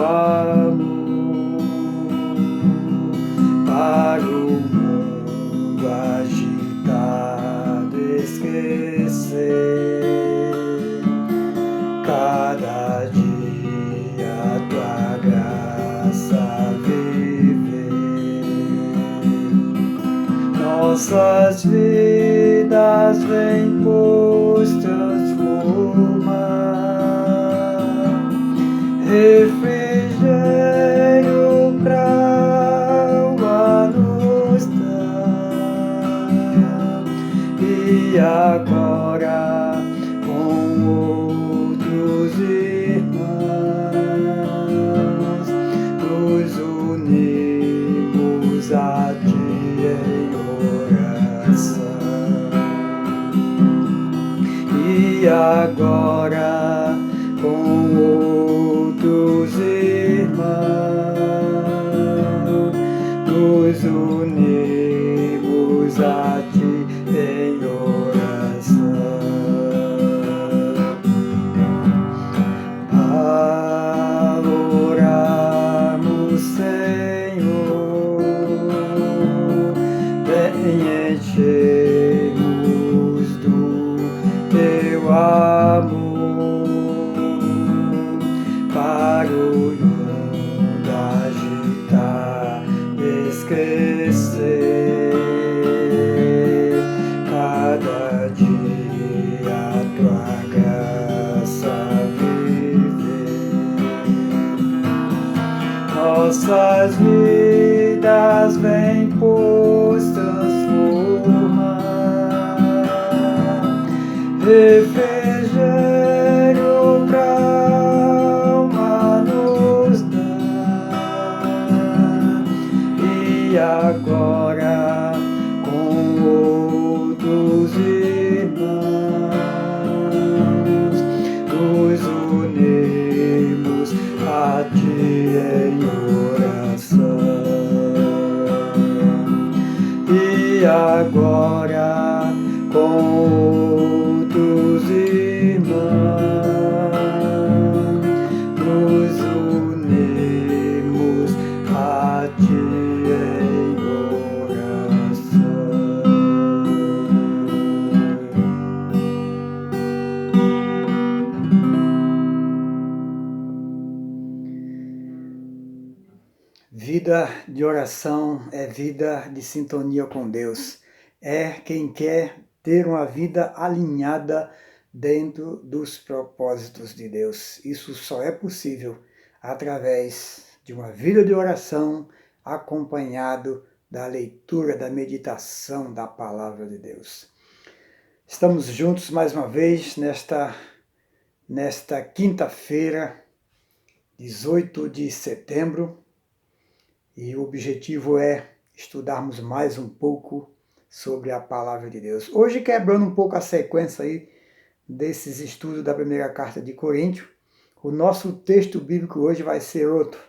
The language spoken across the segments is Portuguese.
amor para o mundo agitado esquecer. Cada dia tua graça viver. Nossas vidas vem pois transformar, refrigério pra alma nos dar. E agora com outros irmãos nos unimos a ti em oração. E agora com outros irmãos nos unimos a ti em oração. A orarmos, Senhor, vem encher-nos do teu amor para o mundo agitar, esquecer. Cada dia a tua graça viver. Nossas vidas vem pois transformar, refrigério pra alma nos dar. E agora com outros irmãos nos unimos a ti em oração. E agora com outros irmãos nos unimos a ti em oração. Vida de oração é vida de sintonia com Deus. É quem quer ter uma vida alinhada dentro dos propósitos de Deus. Isso só é possível através de uma vida de oração acompanhado da leitura, da meditação da palavra de Deus. Estamos juntos mais uma vez nesta quinta-feira, 18 de setembro, e o objetivo é estudarmos mais um pouco sobre a palavra de Deus. Hoje, quebrando um pouco a sequência aí desses estudos da primeira carta de Coríntios, o nosso texto bíblico hoje vai ser outro.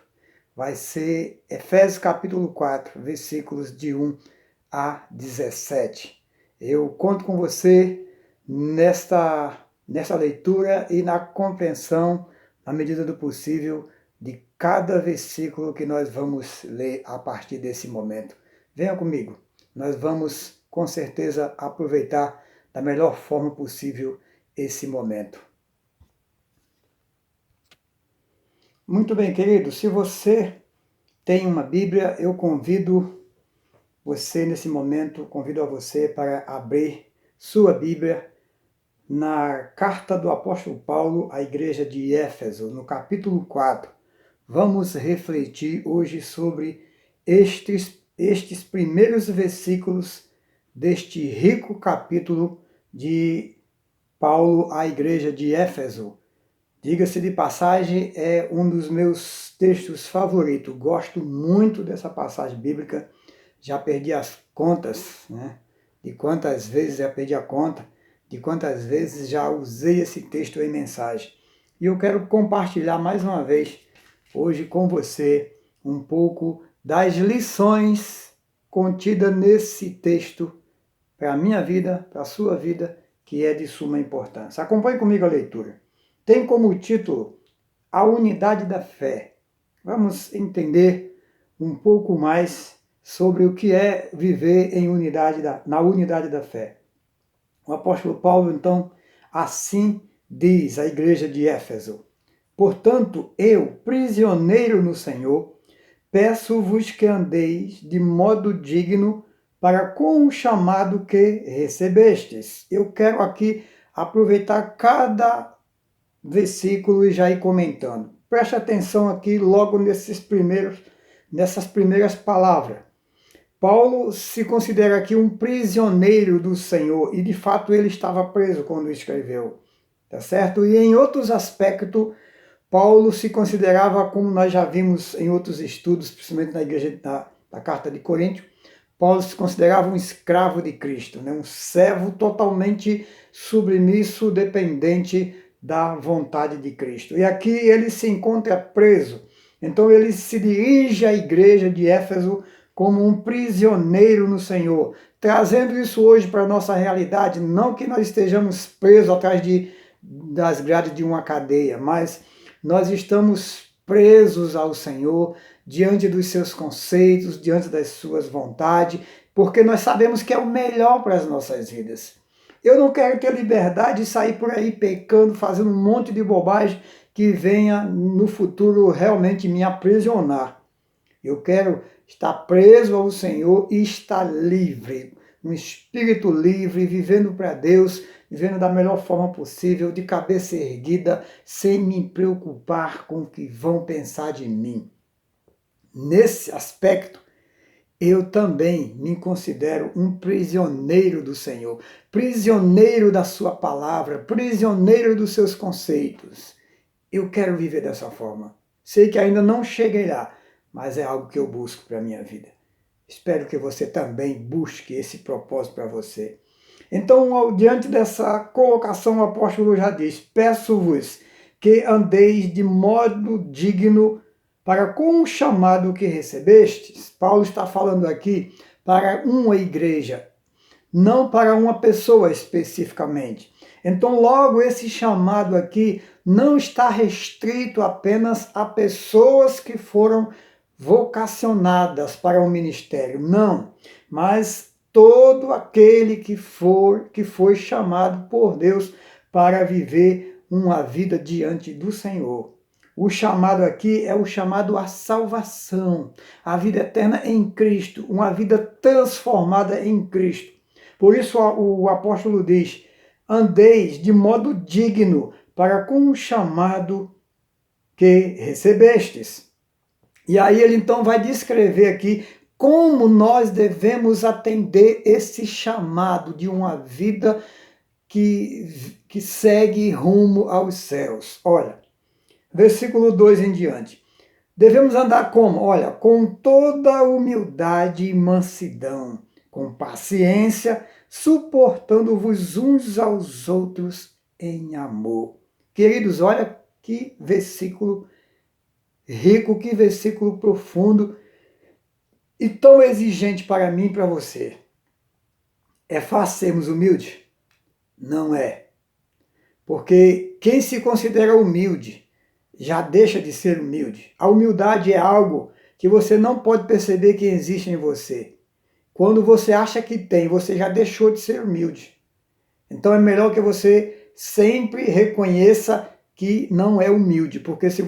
Vai ser Efésios capítulo 4, versículos de 1 a 17. Eu conto com você nesta leitura e na compreensão, na medida do possível, de cada versículo que nós vamos ler a partir desse momento. Venha comigo, nós vamos com certeza aproveitar da melhor forma possível esse momento. Muito bem, querido, se você tem uma Bíblia, eu convido você nesse momento, convido a você para abrir sua Bíblia na carta do apóstolo Paulo à igreja de Éfeso, no capítulo 4. Vamos refletir hoje sobre estes primeiros versículos deste rico capítulo de Paulo à igreja de Éfeso. Diga-se de passagem, é um dos meus textos favoritos. Gosto muito dessa passagem bíblica. Já perdi as contas, né? De quantas vezes já perdi a conta, de quantas vezes já usei esse texto em mensagem. E eu quero compartilhar mais uma vez hoje com você um pouco das lições contidas nesse texto para a minha vida, para a sua vida, que é de suma importância. Acompanhe comigo a leitura. Tem como título A Unidade da Fé. Vamos entender um pouco mais sobre o que é viver em na unidade da fé. O apóstolo Paulo, então, assim diz à igreja de Éfeso: portanto, eu, prisioneiro no Senhor, peço-vos que andeis de modo digno para com o chamado que recebestes. Eu quero aqui aproveitar cada versículo e já ir comentando. Preste atenção aqui logo nessas primeiras palavras. Paulo se considera aqui um prisioneiro do Senhor e de fato ele estava preso quando escreveu, tá certo? E em outros aspectos, Paulo se considerava, como nós já vimos em outros estudos, principalmente na igreja da Carta de Coríntios, Paulo se considerava um escravo de Cristo, né? Um servo totalmente submisso, dependente da vontade de Cristo. E aqui ele se encontra preso. Então ele se dirige à igreja de Éfeso como um prisioneiro no Senhor, trazendo isso hoje para a nossa realidade, não que nós estejamos presos atrás das grades de uma cadeia, mas nós estamos presos ao Senhor, diante dos seus conceitos, diante das suas vontades, porque nós sabemos que é o melhor para as nossas vidas. Eu não quero ter liberdade de sair por aí pecando, fazendo um monte de bobagem que venha no futuro realmente me aprisionar. Eu quero estar preso ao Senhor e estar livre, um espírito livre, vivendo para Deus, vivendo da melhor forma possível, de cabeça erguida, sem me preocupar com o que vão pensar de mim. Nesse aspecto, eu também me considero um prisioneiro do Senhor, prisioneiro da sua palavra, prisioneiro dos seus conceitos. Eu quero viver dessa forma. Sei que ainda não cheguei lá, mas é algo que eu busco para a minha vida. Espero que você também busque esse propósito para você. Então, diante dessa colocação, o apóstolo já diz: peço-vos que andeis de modo digno para com o chamado que recebestes. Paulo está falando aqui para uma igreja, não para uma pessoa especificamente. Então, logo, esse chamado aqui não está restrito apenas a pessoas que foram vocacionadas para o ministério, não, mas todo aquele que foi chamado por Deus para viver uma vida diante do Senhor. O chamado aqui é o chamado à salvação, a vida eterna em Cristo, uma vida transformada em Cristo. Por isso o apóstolo diz: andeis de modo digno para com o chamado que recebestes. E aí ele então vai descrever aqui como nós devemos atender esse chamado de uma vida que segue rumo aos céus. Olha, versículo 2 em diante. Devemos andar como? Olha, com toda humildade e mansidão, com paciência, suportando-vos uns aos outros em amor. Queridos, olha que versículo rico, que versículo profundo e tão exigente para mim e para você. É fácil sermos humildes? Não é. Porque quem se considera humilde já deixa de ser humilde. A humildade é algo que você não pode perceber que existe em você. Quando você acha que tem, você já deixou de ser humilde. Então é melhor que você sempre reconheça que não é humilde, porque se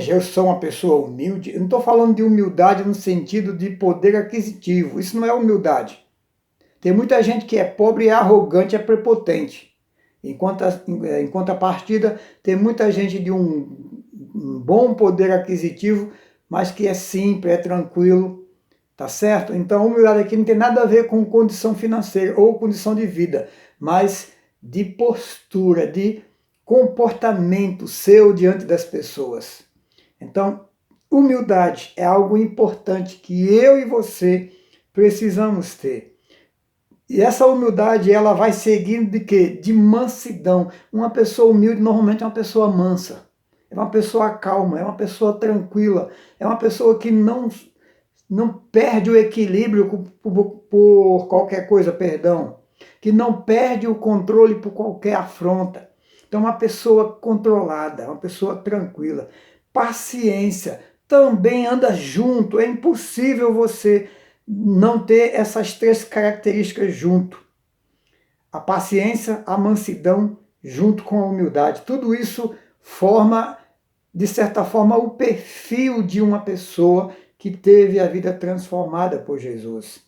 eu sou uma pessoa humilde, eu não estou falando de humildade no sentido de poder aquisitivo, isso não é humildade. Tem muita gente que é pobre, é arrogante, é prepotente. Em contrapartida, tem muita gente de um bom poder aquisitivo, mas que é simples, é tranquilo, tá certo? Então, a humildade aqui não tem nada a ver com condição financeira ou condição de vida, mas de postura, de comportamento seu diante das pessoas. Então, humildade é algo importante que eu e você precisamos ter. E essa humildade, ela vai seguindo de quê? De mansidão. Uma pessoa humilde normalmente é uma pessoa mansa, é uma pessoa calma, é uma pessoa tranquila, é uma pessoa que não perde o equilíbrio por qualquer coisa, perdão, que não perde o controle por qualquer afronta. Então, uma pessoa controlada, uma pessoa tranquila. paciência também anda junto. É impossível você não ter essas três características junto. A paciência, a mansidão, junto com a humildade. Tudo isso forma, de certa forma, o perfil de uma pessoa que teve a vida transformada por Jesus.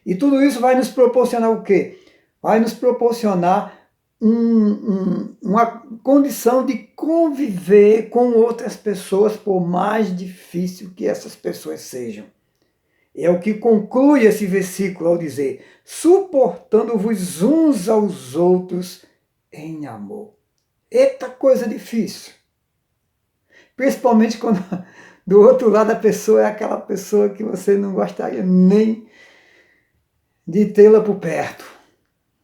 E tudo isso vai nos proporcionar o quê? Vai nos proporcionar uma condição de conviver com outras pessoas, por mais difícil que essas pessoas sejam. É o que conclui esse versículo ao dizer: suportando-vos uns aos outros em amor. Eita coisa difícil. Principalmente quando do outro lado a pessoa é aquela pessoa que você não gostaria nem de tê-la por perto.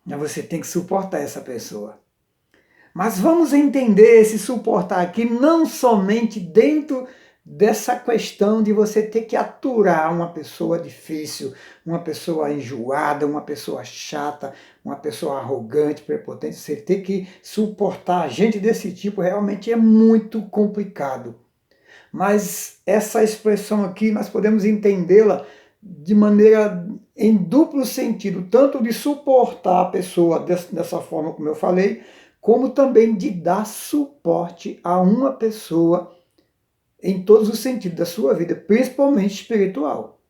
Mas você tem que suportar essa pessoa. Mas vamos entender esse suportar aqui não somente dentro dessa questão de você ter que aturar uma pessoa difícil, uma pessoa enjoada, uma pessoa chata, uma pessoa arrogante, prepotente. Você ter que suportar gente desse tipo realmente é muito complicado. Mas essa expressão aqui nós podemos entendê-la de maneira em duplo sentido, tanto de suportar a pessoa dessa forma como eu falei, como também de dar suporte a uma pessoa em todos os sentidos da sua vida, principalmente espiritual.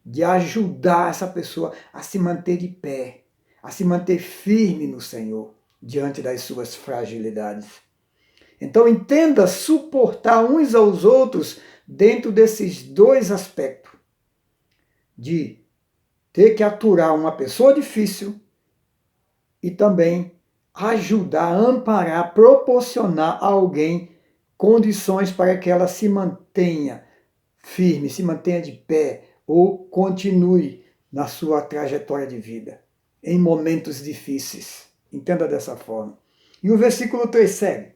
De ajudar essa pessoa a se manter de pé, a se manter firme no Senhor, diante das suas fragilidades. Então entenda suportar uns aos outros dentro desses dois aspectos. De ter que aturar uma pessoa difícil e também ajudar, amparar, proporcionar a alguém condições para que ela se mantenha firme, se mantenha de pé ou continue na sua trajetória de vida em momentos difíceis. Entenda dessa forma. E o versículo 3 segue: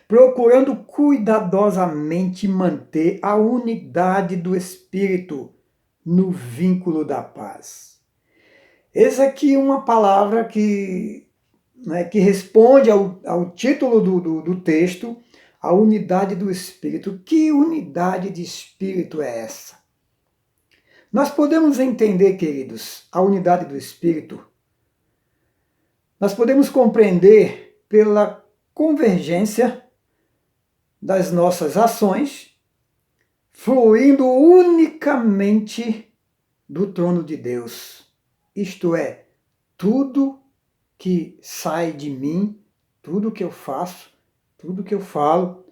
procurando cuidadosamente manter a unidade do Espírito no vínculo da paz. Essa aqui é uma palavra que responde ao título do texto, a unidade do Espírito. Que unidade de Espírito é essa? Nós podemos entender, queridos, a unidade do Espírito. Nós podemos compreender pela convergência das nossas ações, fluindo unicamente do trono de Deus. Isto é, tudo que sai de mim, tudo que eu faço, tudo que eu falo,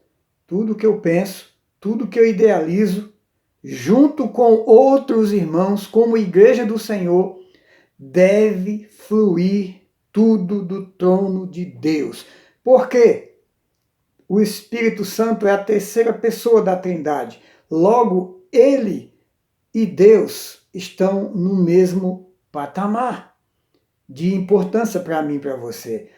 tudo que eu penso, tudo que eu idealizo, junto com outros irmãos, como igreja do Senhor, deve fluir tudo do trono de Deus. Por quê? O Espírito Santo é a terceira pessoa da Trindade. Logo, ele e Deus estão no mesmo patamar de importância para mim e para você.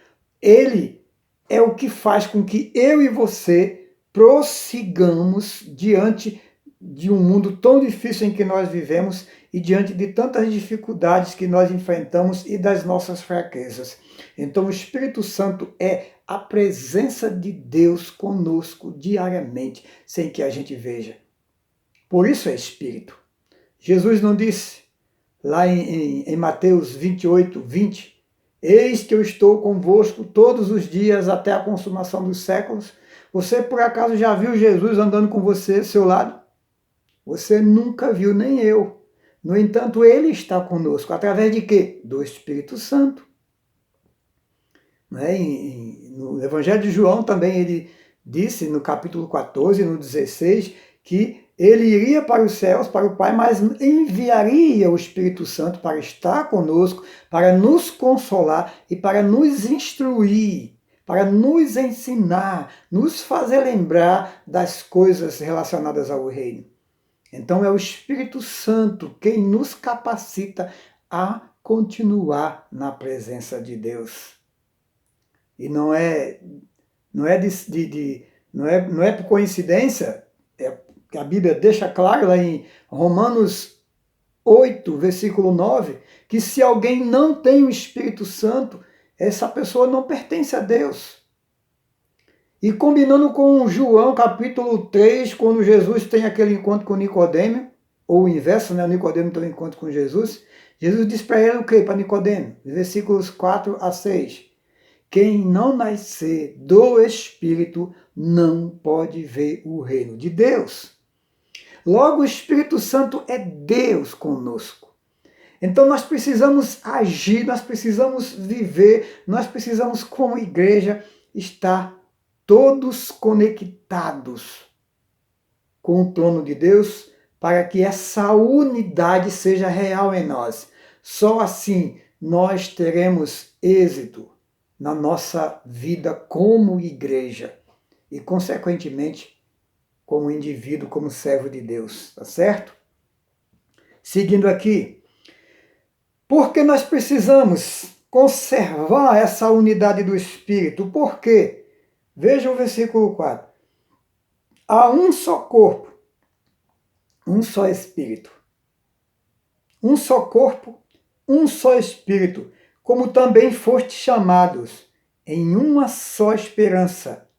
Ele é o que faz com que eu e você prossigamos diante de um mundo tão difícil em que nós vivemos e diante de tantas dificuldades que nós enfrentamos e das nossas fraquezas. Então, o Espírito Santo é a presença de Deus conosco diariamente, sem que a gente veja. Por isso é Espírito. Jesus não disse, lá em Mateus 28, 20, eis que eu estou convosco todos os dias até a consumação dos séculos. Você, por acaso, já viu Jesus andando com você ao seu lado? Você nunca viu, nem eu. No entanto, ele está conosco. Através de quê? Do Espírito Santo. No Evangelho de João também ele disse, no capítulo 14, no 16, que ele iria para os céus, para o Pai, mas enviaria o Espírito Santo para estar conosco, para nos consolar e para nos instruir, para nos ensinar, nos fazer lembrar das coisas relacionadas ao reino. Então é o Espírito Santo quem nos capacita a continuar na presença de Deus. E não é por coincidência, que a Bíblia deixa claro lá em Romanos 8, versículo 9, que se alguém não tem o Espírito Santo, essa pessoa não pertence a Deus. E combinando com João capítulo 3, quando Jesus tem aquele encontro com Nicodemo, ou o inverso, né? O Nicodemo tem um encontro com Jesus. Jesus diz para ele o quê? Para Nicodemo, versículos 4 a 6. Quem não nascer do Espírito não pode ver o reino de Deus. Logo, o Espírito Santo é Deus conosco. Então nós precisamos agir, nós precisamos viver, nós precisamos, como igreja, estar todos conectados com o plano de Deus para que essa unidade seja real em nós. Só assim nós teremos êxito na nossa vida como igreja e, consequentemente, como indivíduo, como servo de Deus, tá certo? Seguindo aqui, porque nós precisamos conservar essa unidade do Espírito. Por quê? Veja o versículo 4. Há um só corpo, um só Espírito. Um só corpo, um só Espírito, como também fostes chamados em uma só esperança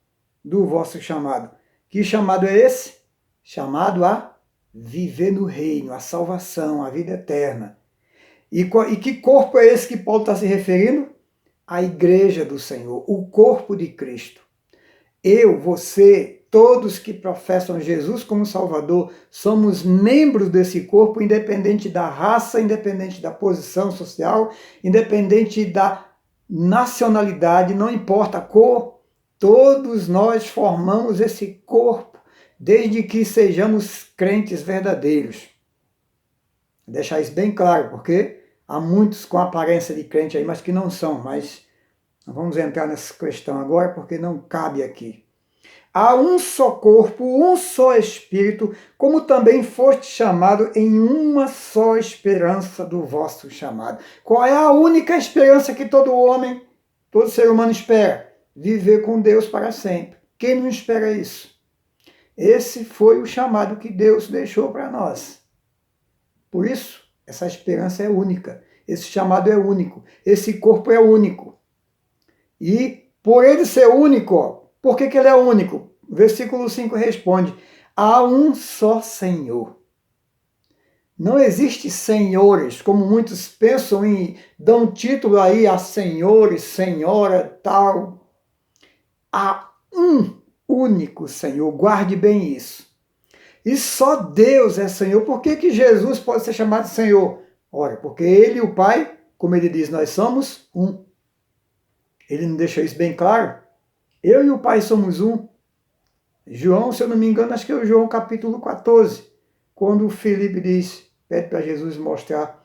do vosso chamado. Que chamado é esse? Chamado a viver no reino, a salvação, a vida eterna. E que corpo é esse que Paulo está se referindo? A igreja do Senhor, o corpo de Cristo. Eu, você, todos que professam Jesus como Salvador, somos membros desse corpo, independente da raça, independente da posição social, independente da nacionalidade, não importa a cor, todos nós formamos esse corpo, desde que sejamos crentes verdadeiros. Vou deixar isso bem claro, porque há muitos com aparência de crente aí, mas que não são, mas não vamos entrar nessa questão agora, porque não cabe aqui. Há um só corpo, um só Espírito, como também foste chamado em uma só esperança do vosso chamado. Qual é a única esperança que todo homem, todo ser humano espera? Viver com Deus para sempre. Quem não espera isso? Esse foi o chamado que Deus deixou para nós. Por isso, essa esperança é única. Esse chamado é único. Esse corpo é único. E por ele ser único, por que ele é único? O versículo 5 responde: há um só Senhor. Não existe senhores, como muitos pensam em dar um título aí a senhores, senhora, tal. Há um único Senhor, guarde bem isso. E só Deus é Senhor. Por que Jesus pode ser chamado Senhor? Ora, porque Ele e o Pai, como Ele diz, nós somos um. Ele não deixa isso bem claro? Eu e o Pai somos um. João, se eu não me engano, acho que é o João capítulo 14, quando o Filipe pede para Jesus mostrar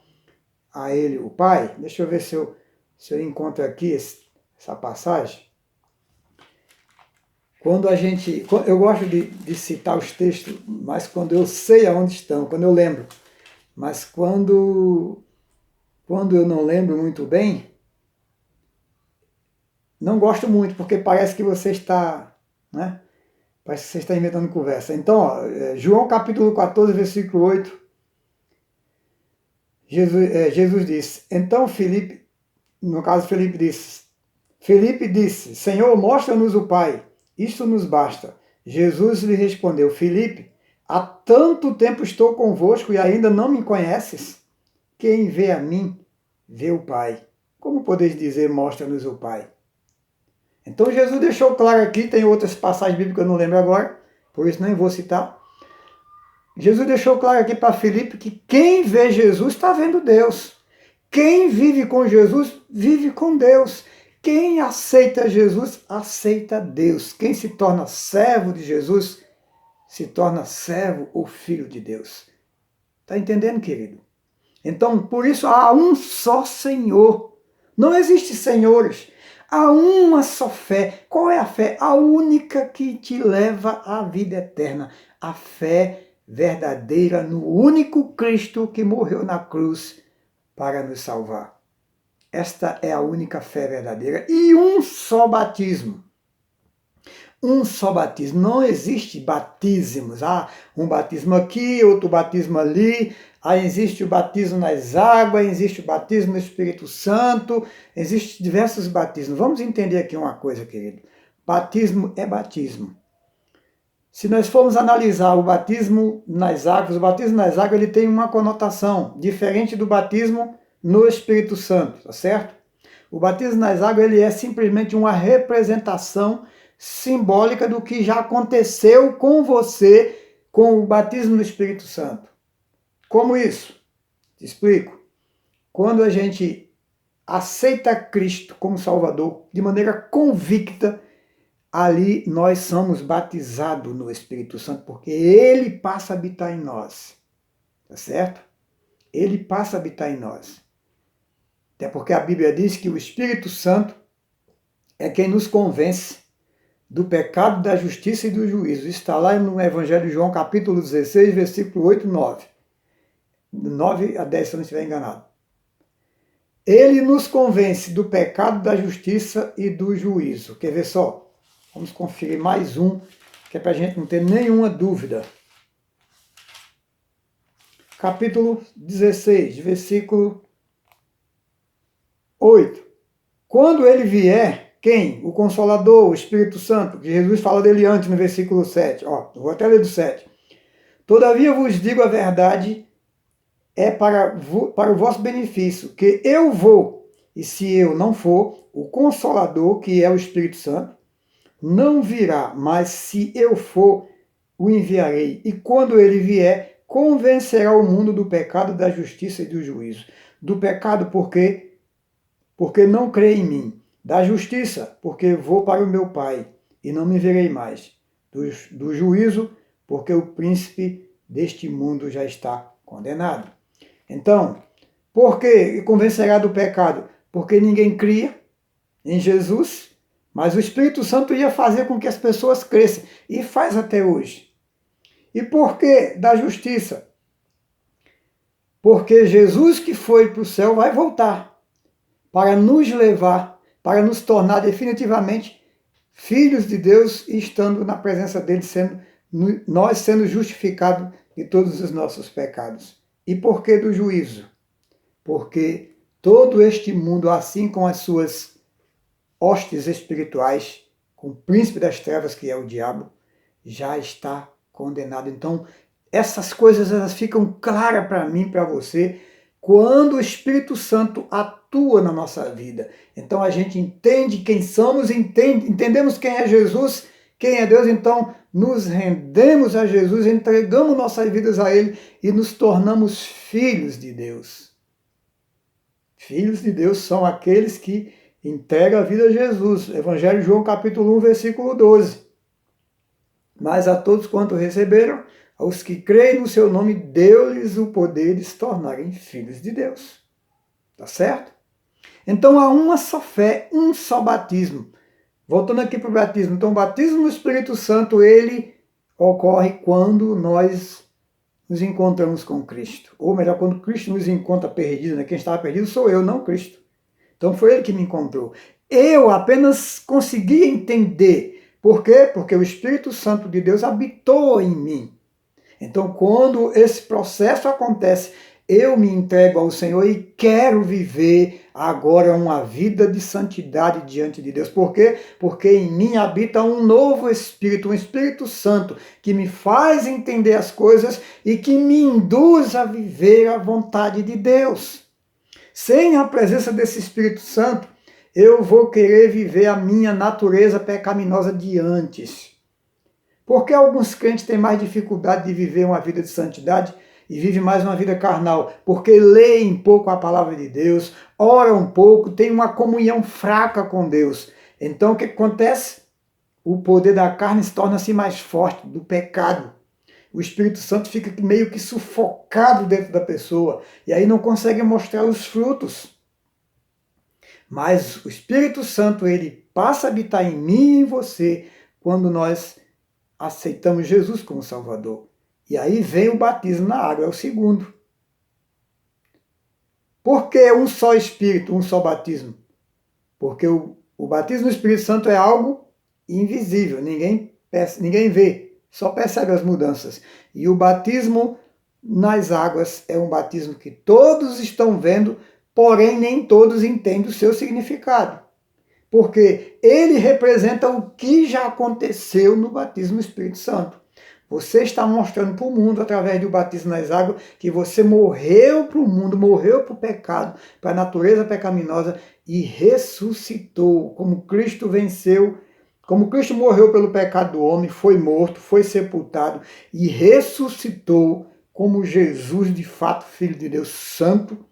a ele o Pai. Deixa eu ver se eu encontro aqui essa passagem. Eu gosto de citar os textos, mas quando eu sei aonde estão, quando eu lembro. Mas quando eu não lembro muito bem, não gosto muito, porque parece que você está, né? Parece que você está inventando conversa. Então, João capítulo 14, versículo 8, Jesus disse, então Filipe disse, Senhor, mostra-nos o Pai, isto nos basta. Jesus lhe respondeu, Filipe, há tanto tempo estou convosco e ainda não me conheces? Quem vê a mim, vê o Pai. Como podeis dizer, mostra-nos o Pai? Então Jesus deixou claro aqui, tem outras passagens bíblicas que eu não lembro agora, por isso nem vou citar. Jesus deixou claro aqui para Filipe que quem vê Jesus está vendo Deus. Quem vive com Jesus, vive com Deus. Quem aceita Jesus, aceita Deus. Quem se torna servo de Jesus, se torna servo ou filho de Deus. Está entendendo, querido? Então, por isso há um só Senhor. Não existe senhores. Há uma só fé. Qual é a fé? A única que te leva à vida eterna. A fé verdadeira no único Cristo que morreu na cruz para nos salvar. Esta é a única fé verdadeira. E um só batismo. Um só batismo. Não existe batismos. Um batismo aqui, outro batismo ali. Existe o batismo nas águas, existe o batismo no Espírito Santo, existem diversos batismos. Vamos entender aqui uma coisa, querido. batismo é batismo. Se nós formos analisar o batismo nas águas ele tem uma conotação diferente do batismo no Espírito Santo, tá certo? O batismo nas águas ele é simplesmente uma representação simbólica do que já aconteceu com você com o batismo no Espírito Santo. Como isso? Te explico. Quando a gente aceita Cristo como Salvador de maneira convicta, ali nós somos batizados no Espírito Santo, porque ele passa a habitar em nós. Tá certo? Ele passa a habitar em nós. Até porque a Bíblia diz que o Espírito Santo é quem nos convence do pecado, da justiça e do juízo. Está lá no Evangelho de João, capítulo 16, versículo 8 e 9. 9 a 10, se eu não estiver enganado. Ele nos convence do pecado, da justiça e do juízo. Quer ver só? Vamos conferir mais um, que é para a gente não ter nenhuma dúvida. Capítulo 16, versículo 8. Quando ele vier, quem? O Consolador, o Espírito Santo, que Jesus fala dele antes no versículo 7. Ó, vou até ler do 7. Todavia vos digo a verdade, é para o vosso benefício, que eu vou, e se eu não for, o Consolador, que é o Espírito Santo, não virá, mas se eu for, o enviarei. E quando ele vier, convencerá o mundo do pecado, da justiça e do juízo. Do pecado, porque não crê em mim. Da justiça, porque vou para o meu Pai e não me verei mais. Do juízo, porque o príncipe deste mundo já está condenado. Então, por que convencerá do pecado? Porque ninguém cria em Jesus, mas o Espírito Santo ia fazer com que as pessoas cresçam, e faz até hoje. E por que da justiça? Porque Jesus que foi para o céu vai voltar para nos levar, para nos tornar definitivamente filhos de Deus e estando na presença dele, nós sendo justificados de todos os nossos pecados. E por que do juízo? Porque todo este mundo, assim como as suas hostes espirituais, com o príncipe das trevas, que é o diabo, já está condenado. Então, essas coisas elas ficam claras para mim, para você, quando o Espírito Santo atua na nossa vida. Então, a gente entende quem somos, entendemos quem é Jesus, quem é Deus, então nos rendemos a Jesus, entregamos nossas vidas a Ele e nos tornamos filhos de Deus. Filhos de Deus são aqueles que entrega a vida a Jesus. Evangelho de João, capítulo 1, versículo 12. Mas a todos quanto receberam, aos que creem no seu nome, deu-lhes o poder de se tornarem filhos de Deus. Tá certo? Então há uma só fé, um só batismo. Voltando aqui para o batismo. Então o batismo no Espírito Santo, ele ocorre quando nós nos encontramos com Cristo. Ou melhor, quando Cristo nos encontra perdido. Né? Quem estava perdido sou eu, não Cristo. Então foi ele que me encontrou. Eu apenas consegui entender. Por quê? Porque o Espírito Santo de Deus habitou em mim. Então quando esse processo acontece, eu me entrego ao Senhor e quero viver agora uma vida de santidade diante de Deus. Por quê? Porque em mim habita um novo Espírito, um Espírito Santo, que me faz entender as coisas e que me induz a viver a vontade de Deus. Sem a presença desse Espírito Santo, eu vou querer viver a minha natureza pecaminosa de antes. Por que alguns crentes têm mais dificuldade de viver uma vida de santidade e vivem mais uma vida carnal? Porque leem pouco a palavra de Deus, oram pouco, têm uma comunhão fraca com Deus. Então o que acontece? O poder da carne se torna-se mais forte, do pecado. O Espírito Santo fica meio que sufocado dentro da pessoa e aí não consegue mostrar os frutos. Mas o Espírito Santo, ele passa a habitar em mim e em você quando nós aceitamos Jesus como Salvador. E aí vem o batismo na água, é o segundo. Por que um só Espírito, um só batismo? Porque o batismo no Espírito Santo é algo invisível, ninguém vê, só percebe as mudanças. E o batismo nas águas é um batismo que todos estão vendo, porém nem todos entendem o seu significado. porque ele representa o que já aconteceu no batismo do Espírito Santo. Você está mostrando para o mundo, através do batismo nas águas, que você morreu para o mundo, morreu para o pecado, para a natureza pecaminosa e ressuscitou, como Cristo venceu, como Cristo morreu pelo pecado do homem, foi morto, foi sepultado e ressuscitou como Jesus, de fato, Filho de Deus Santo.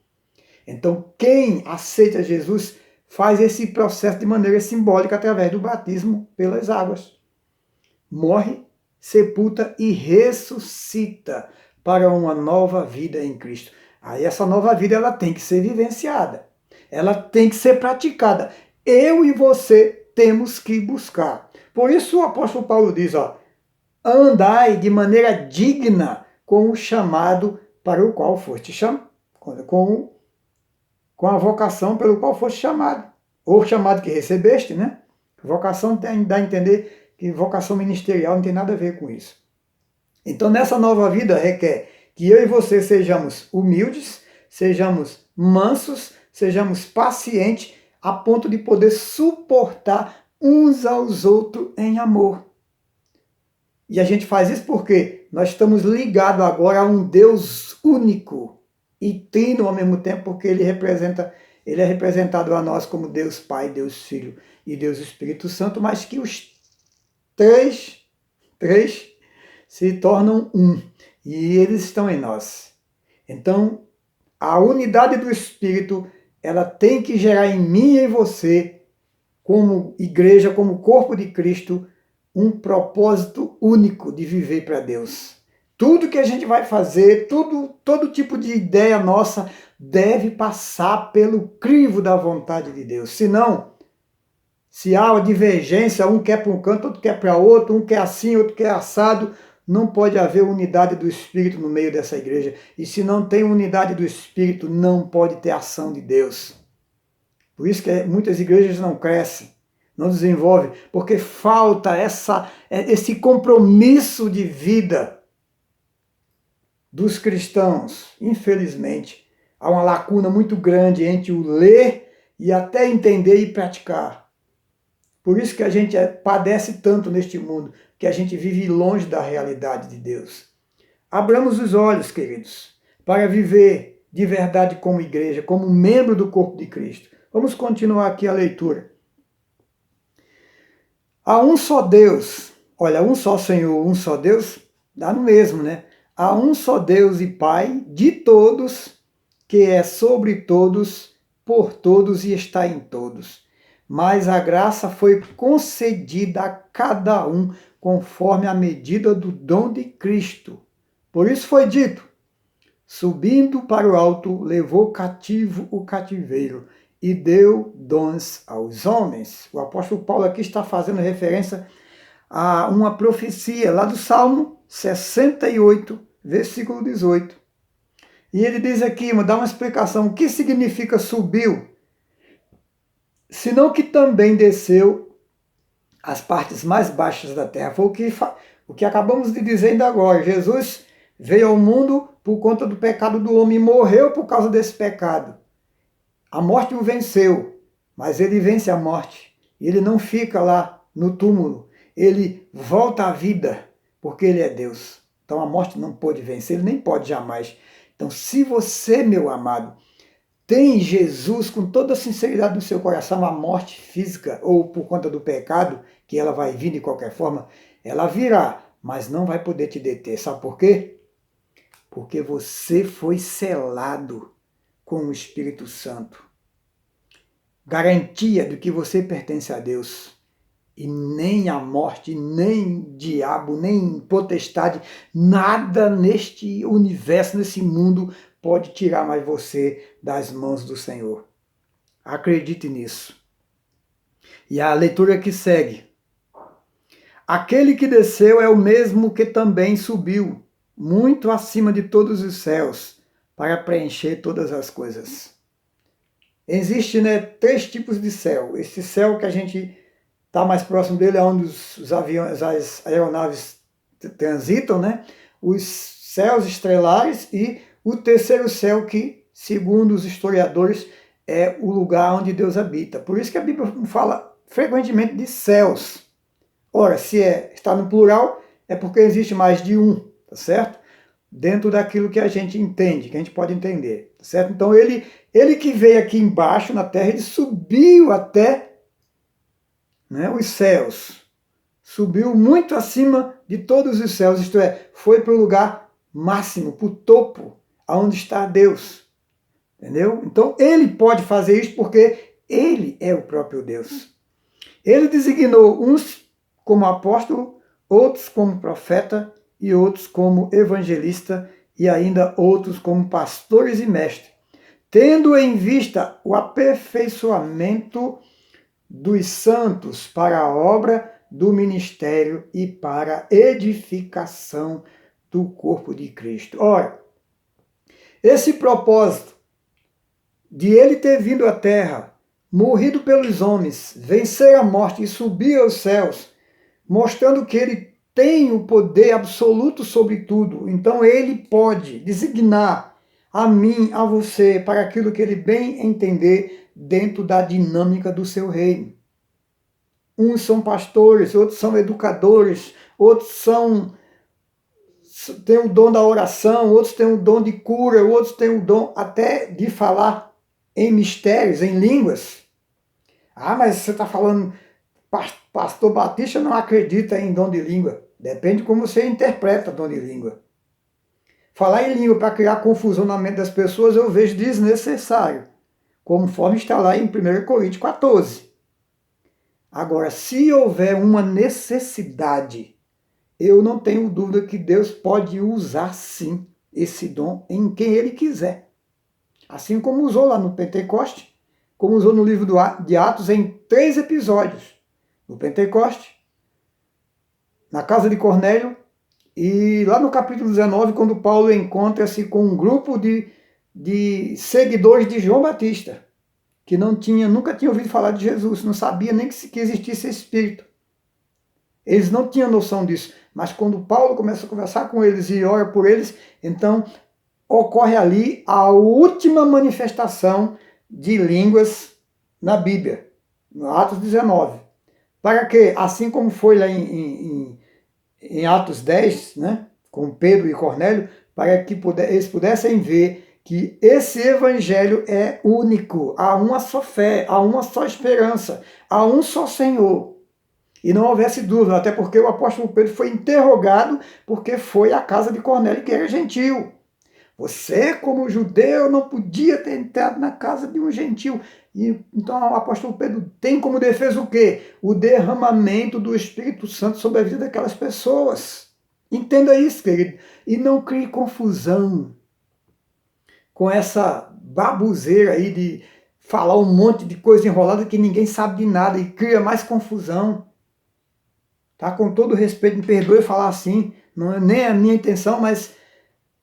Então, quem aceita Jesus faz esse processo de maneira simbólica através do batismo pelas águas. Morre, sepulta e ressuscita para uma nova vida em Cristo. Aí essa nova vida ela tem que ser vivenciada, ela tem que ser praticada. Eu e você temos que buscar. Por isso o apóstolo Paulo diz, andai de maneira digna com o chamado para o qual foste chamado, com a vocação pelo qual foste chamado, ou chamado que recebeste, né? Vocação dá a entender que vocação ministerial não tem nada a ver com isso. Então, nessa nova vida requer que eu e você sejamos humildes, sejamos mansos, sejamos pacientes, a ponto de poder suportar uns aos outros em amor. E a gente faz isso porque nós estamos ligados agora a um Deus único e trino ao mesmo tempo, porque ele é representado a nós como Deus Pai, Deus Filho e Deus Espírito Santo, mas que os três se tornam um, e eles estão em nós. Então, a unidade do Espírito, ela tem que gerar em mim e em você, como igreja, como corpo de Cristo, um propósito único de viver para Deus. Tudo que a gente vai fazer, todo tipo de ideia nossa deve passar pelo crivo da vontade de Deus. Senão, se há uma divergência, um quer para um canto, outro quer para outro, um quer assim, outro quer assado, não pode haver unidade do Espírito no meio dessa igreja. E se não tem unidade do Espírito, não pode ter ação de Deus. Por isso que muitas igrejas não crescem, não desenvolvem, porque falta esse compromisso de vida dos cristãos. Infelizmente, há uma lacuna muito grande entre o ler e até entender e praticar. Por isso que a gente padece tanto neste mundo, que a gente vive longe da realidade de Deus. Abramos os olhos, queridos, para viver de verdade como igreja, como membro do corpo de Cristo. Vamos continuar aqui a leitura. Há um só Deus, olha, um só Senhor, um só Deus, dá no mesmo, né? Há um só Deus e Pai de todos, que é sobre todos, por todos e está em todos. Mas a graça foi concedida a cada um conforme a medida do dom de Cristo. Por isso foi dito, subindo para o alto, levou cativo o cativeiro e deu dons aos homens. O apóstolo Paulo aqui está fazendo referência a uma profecia lá do Salmo 68, versículo 18. E ele diz aqui, dá uma explicação, o que significa subiu? Senão que também desceu às partes mais baixas da terra. Foi o que acabamos de dizer ainda agora. Jesus veio ao mundo por conta do pecado do homem e morreu por causa desse pecado. A morte o venceu, mas ele vence a morte. Ele não fica lá no túmulo. Ele volta à vida, porque ele é Deus. Então a morte não pôde vencer, ele nem pode jamais. Então, se você, meu amado, tem Jesus com toda a sinceridade no seu coração, a morte física ou por conta do pecado, que ela vai vir de qualquer forma, ela virá, mas não vai poder te deter. Sabe por quê? Porque você foi selado com o Espírito Santo. Garantia de que você pertence a Deus. E nem a morte, nem diabo, nem potestade, nada neste universo, nesse mundo, pode tirar mais você das mãos do Senhor. Acredite nisso. E a leitura que segue. Aquele que desceu é o mesmo que também subiu, muito acima de todos os céus, para preencher todas as coisas. Existem, três tipos de céu. Esse céu que a gente está mais próximo dele, é onde os aviões, as aeronaves transitam, os céus estrelares e o terceiro céu que, segundo os historiadores, é o lugar onde Deus habita. Por isso que a Bíblia fala frequentemente de céus. Ora, se está no plural, é porque existe mais de um, tá certo? Dentro daquilo que a gente entende, que a gente pode entender, tá certo? Então ele que veio aqui embaixo na terra, ele subiu até, né, os céus. Subiu muito acima de todos os céus, isto é, foi para o lugar máximo, para o topo, aonde está Deus. Entendeu? Então ele pode fazer isso porque ele é o próprio Deus. Ele designou uns como apóstolo, outros como profeta e outros como evangelista e ainda outros como pastores e mestres, tendo em vista o aperfeiçoamento dos santos para a obra do ministério e para a edificação do corpo de Cristo. Ora, esse propósito de ele ter vindo à terra, morrido pelos homens, vencer a morte e subir aos céus, mostrando que ele tem o poder absoluto sobre tudo. Então ele pode designar a mim, a você, para aquilo que ele bem entender dentro da dinâmica do seu reino. Uns são pastores, outros são educadores, outros têm o dom da oração, outros têm o dom de cura, outros têm o dom até de falar em mistérios, em línguas. Ah, mas você está falando, pastor Batista não acredita em dom de língua. Depende de como você interpreta dom de língua. Falar em língua para criar confusão na mente das pessoas eu vejo desnecessário, conforme está lá em 1 Coríntios 14. Agora, se houver uma necessidade, eu não tenho dúvida que Deus pode usar sim esse dom em quem Ele quiser. Assim como usou lá no Pentecoste, como usou no livro de Atos em 3 episódios. No Pentecoste, na casa de Cornélio, e lá no capítulo 19, quando Paulo encontra-se com um grupo de seguidores de João Batista, que nunca tinha ouvido falar de Jesus, não sabia nem que existisse Espírito. Eles não tinham noção disso. Mas quando Paulo começa a conversar com eles e ora por eles, então ocorre ali a última manifestação de línguas na Bíblia, no Atos 19. Para que, assim como foi lá em Atos 10, né, com Pedro e Cornélio, para que eles pudessem ver que esse evangelho é único, há uma só fé, há uma só esperança, há um só Senhor. E não houvesse dúvida, até porque o apóstolo Pedro foi interrogado porque foi à casa de Cornélio, que era gentil. Você, como judeu, não podia ter entrado na casa de um gentil. E, então o apóstolo Pedro tem como defesa o quê? O derramamento do Espírito Santo sobre a vida daquelas pessoas. Entenda isso, querido. E não crie confusão com essa babuzeira aí de falar um monte de coisa enrolada que ninguém sabe de nada e cria mais confusão. Tá? Com todo respeito, me perdoe falar assim, não é nem a minha intenção, mas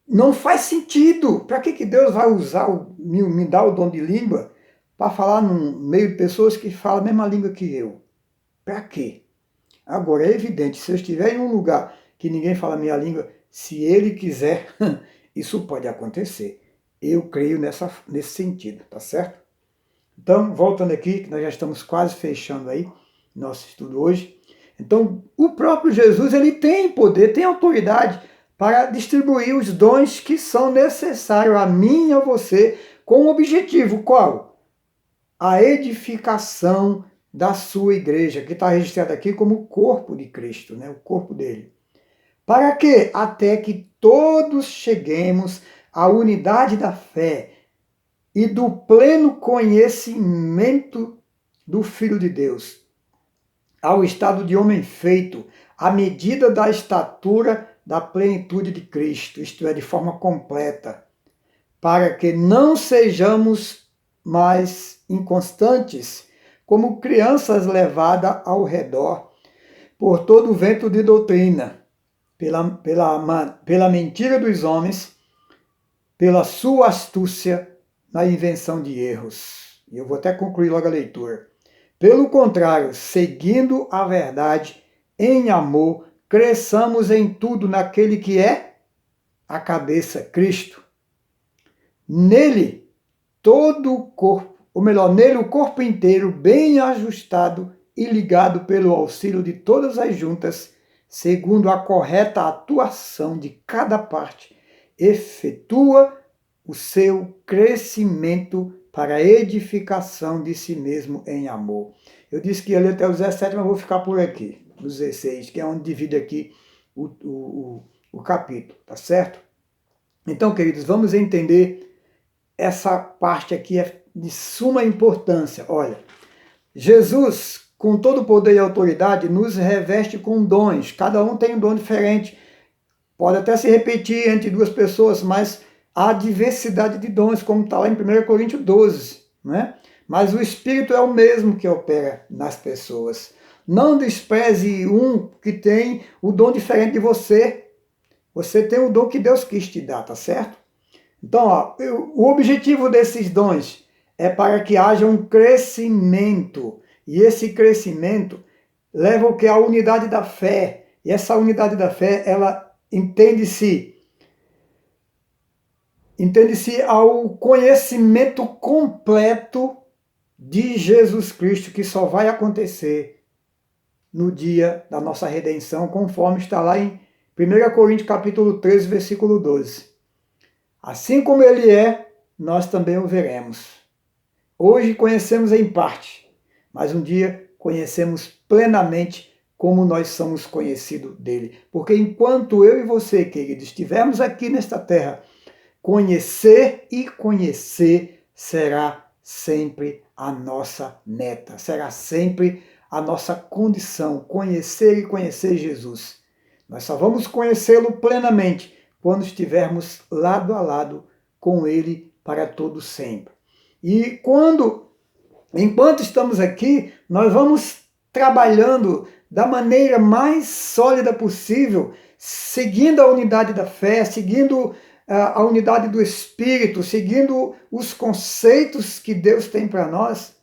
não faz sentido. Para que Deus vai usar, me dar o dom de língua para falar no meio de pessoas que falam a mesma língua que eu? Para quê? Agora, é evidente, se eu estiver em um lugar que ninguém fala a minha língua, se ele quiser, isso pode acontecer. Eu creio nesse sentido, tá certo? Então, voltando aqui, que nós já estamos quase fechando aí nosso estudo hoje. Então, o próprio Jesus, ele tem poder, tem autoridade para distribuir os dons que são necessários a mim e a você, com o objetivo qual? A edificação da sua igreja, que está registrada aqui como o corpo de Cristo, né? O corpo dele. Para quê? Até que todos cheguemos à unidade da fé e do pleno conhecimento do Filho de Deus, ao estado de homem feito, à medida da estatura da plenitude de Cristo, isto é, de forma completa, para que não sejamos mais inconstantes, como crianças levadas ao redor por todo o vento de doutrina, pela mentira dos homens, pela sua astúcia na invenção de erros. E eu vou até concluir logo a leitura. Pelo contrário, seguindo a verdade, em amor, cresçamos em tudo naquele que é a cabeça, Cristo. Nele, todo o corpo, ou melhor, nele o corpo inteiro, bem ajustado e ligado pelo auxílio de todas as juntas, segundo a correta atuação de cada parte, efetua o seu crescimento para a edificação de si mesmo em amor. Eu disse que ia ler até o 17, mas vou ficar por aqui, no 16, que é onde divide aqui o capítulo, tá certo? Então, queridos, vamos entender essa parte aqui, é de suma importância. Olha, Jesus, com todo o poder e autoridade, nos reveste com dons. Cada um tem um dom diferente. Pode até se repetir entre duas pessoas, mas há diversidade de dons, como está lá em 1 Coríntios 12, né? Mas o Espírito é o mesmo que opera nas pessoas. Não despreze um que tem o dom diferente de você. Você tem o dom que Deus quis te dar, tá certo? Então, ó, o objetivo desses dons é para que haja um crescimento. E esse crescimento leva o que? A unidade da fé. E essa unidade da fé, ela entende-se ao conhecimento completo de Jesus Cristo, que só vai acontecer no dia da nossa redenção, conforme está lá em 1 Coríntios capítulo 13, versículo 12. Assim como ele é, nós também o veremos. Hoje conhecemos em parte, mas um dia conhecemos plenamente como nós somos conhecidos dele. Porque enquanto eu e você, queridos, estivermos aqui nesta terra, conhecer e conhecer será sempre a nossa meta, será sempre a nossa condição, conhecer e conhecer Jesus. Nós só vamos conhecê-lo plenamente quando estivermos lado a lado com ele para todo sempre. E enquanto estamos aqui, nós vamos trabalhando da maneira mais sólida possível, seguindo a unidade da fé, seguindo a unidade do Espírito, seguindo os conceitos que Deus tem para nós.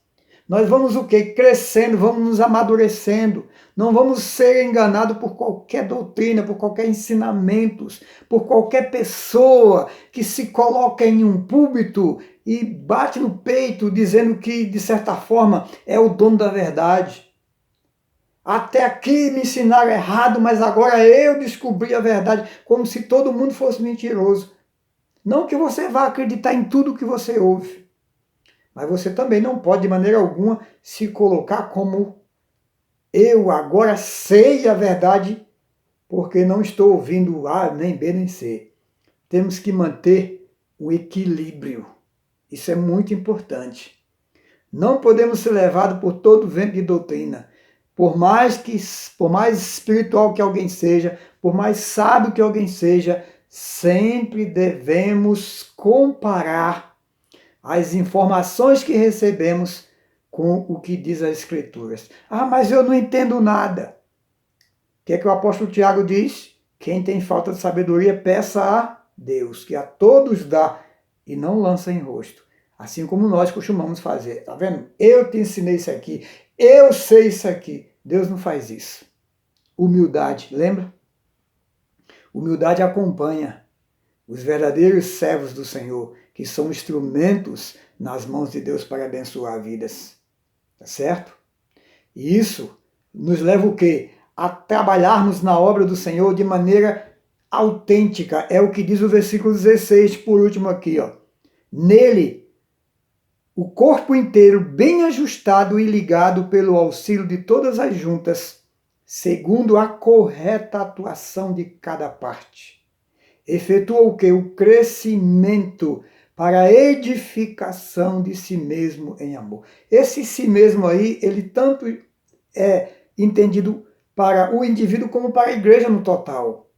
Nós vamos o quê? Crescendo, vamos nos amadurecendo. Não vamos ser enganados por qualquer doutrina, por qualquer ensinamento, por qualquer pessoa que se coloca em um púlpito e bate no peito dizendo que, de certa forma, é o dono da verdade. Até aqui me ensinaram errado, mas agora eu descobri a verdade, como se todo mundo fosse mentiroso. Não que você vá acreditar em tudo que você ouve, mas você também não pode, de maneira alguma, se colocar como eu agora sei a verdade, porque não estou ouvindo A, nem B, nem C. Temos que manter o equilíbrio. Isso é muito importante. Não podemos ser levados por todo vento de doutrina. Por mais espiritual que alguém seja, por mais sábio que alguém seja, sempre devemos comparar as informações que recebemos com o que diz as Escrituras. Ah, mas eu não entendo nada. O que é que o apóstolo Tiago diz? Quem tem falta de sabedoria, peça a Deus, que a todos dá e não lança em rosto. Assim como nós costumamos fazer. Tá vendo? Eu te ensinei isso aqui. Eu sei isso aqui. Deus não faz isso. Humildade, lembra? Humildade acompanha os verdadeiros servos do Senhor, que são instrumentos nas mãos de Deus para abençoar vidas. Tá certo? E isso nos leva o quê? A trabalharmos na obra do Senhor de maneira autêntica. É o que diz o versículo 16, por último aqui, ó. Nele, o corpo inteiro bem ajustado e ligado pelo auxílio de todas as juntas, segundo a correta atuação de cada parte. Efetua o quê? O crescimento para a edificação de si mesmo em amor. Esse si mesmo aí, ele tanto é entendido para o indivíduo como para a igreja no total.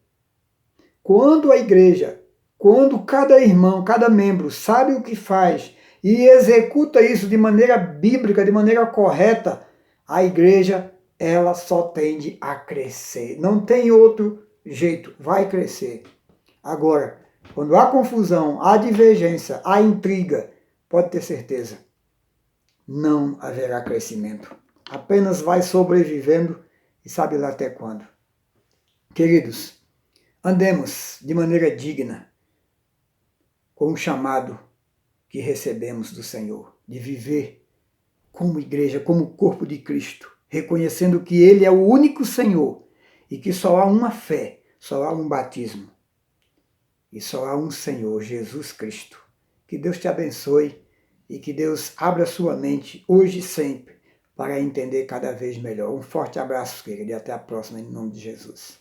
Quando a igreja, quando cada irmão, cada membro sabe o que faz e executa isso de maneira bíblica, de maneira correta, a igreja, ela só tende a crescer. Não tem outro jeito, vai crescer. Agora, quando há confusão, há divergência, há intriga, pode ter certeza, não haverá crescimento. Apenas vai sobrevivendo e sabe lá até quando. Queridos, andemos de maneira digna com o chamado que recebemos do Senhor. de viver como igreja, como corpo de Cristo, reconhecendo que Ele é o único Senhor e que só há uma fé, só há um batismo e só há um Senhor, Jesus Cristo. Que Deus te abençoe e que Deus abra sua mente hoje e sempre para entender cada vez melhor. Um forte abraço, querido, e até a próxima, em nome de Jesus.